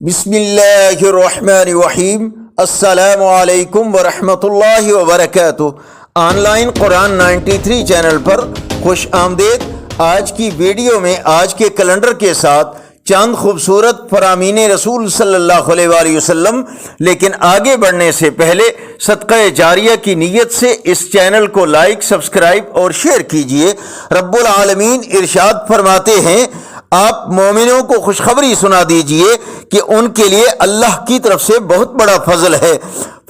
بسم اللہ الرحمن الرحیم۔ السلام علیکم ورحمۃ اللہ وبرکاتہ۔ آن لائن قرآن 93 چینل پر خوش آمدید۔ آج کی ویڈیو میں آج کے کیلنڈر کے ساتھ چند خوبصورت فرامین رسول صلی اللہ علیہ وآلہ وسلم، لیکن آگے بڑھنے سے پہلے صدقہ جاریہ کی نیت سے اس چینل کو لائک، سبسکرائب اور شیئر کیجئے۔ رب العالمین ارشاد فرماتے ہیں، آپ مومنوں کو خوشخبری سنا دیجئے کہ ان کے لیے اللہ کی طرف سے بہت بڑا فضل ہے۔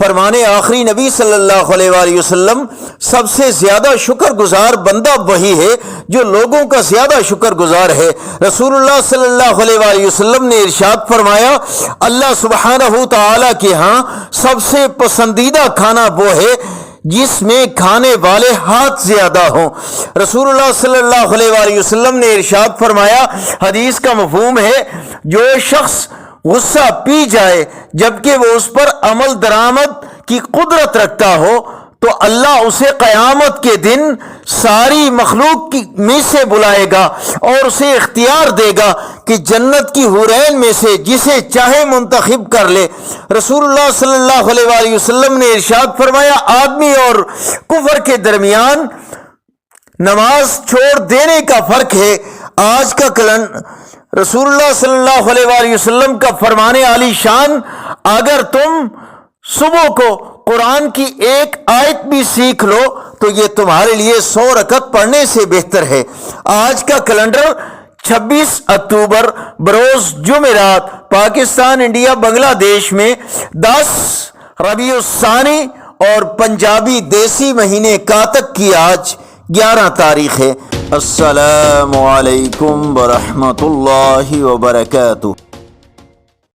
فرمان آخری نبی صلی اللہ علیہ وآلہ وسلم، سب سے زیادہ شکر گزار بندہ وہی ہے جو لوگوں کا زیادہ شکر گزار ہے۔ رسول اللہ صلی اللہ علیہ وآلہ وسلم نے ارشاد فرمایا، اللہ سبحانہ تعالیٰ کے ہاں سب سے پسندیدہ کھانا وہ ہے جس میں کھانے والے ہاتھ زیادہ ہوں۔ رسول اللہ صلی اللہ علیہ وآلہ وسلم نے ارشاد فرمایا، حدیث کا مفہوم ہے، جو شخص غصہ پی جائے جبکہ وہ اس پر عمل درآمد کی قدرت رکھتا ہو تو اللہ اسے قیامت کے دن ساری مخلوق میں سے بلائے گا اور اسے اختیار دے گا کہ جنت کی حورین میں سے جسے چاہے منتخب کر لے۔ رسول اللہ صلی اللہ علیہ وآلہ وسلم نے ارشاد فرمایا، آدمی اور کفر کے درمیان نماز چھوڑ دینے کا فرق ہے۔ آج کا رسول اللہ صلی اللہ علیہ وآلہ وسلم کا فرمان عالی شان، اگر تم صبح کو قرآن کی ایک آیت بھی سیکھ لو تو یہ تمہارے لیے 100 رکعت پڑھنے سے بہتر ہے۔ آج کا کیلنڈر 26 اکتوبر بروز جمعرات، پاکستان، انڈیا، بنگلہ دیش میں 10 ربیع الثانی اور پنجابی دیسی مہینے کاتک کی آج 11 تاریخ ہے۔ السلام علیکم ورحمۃ اللہ وبرکاتہ۔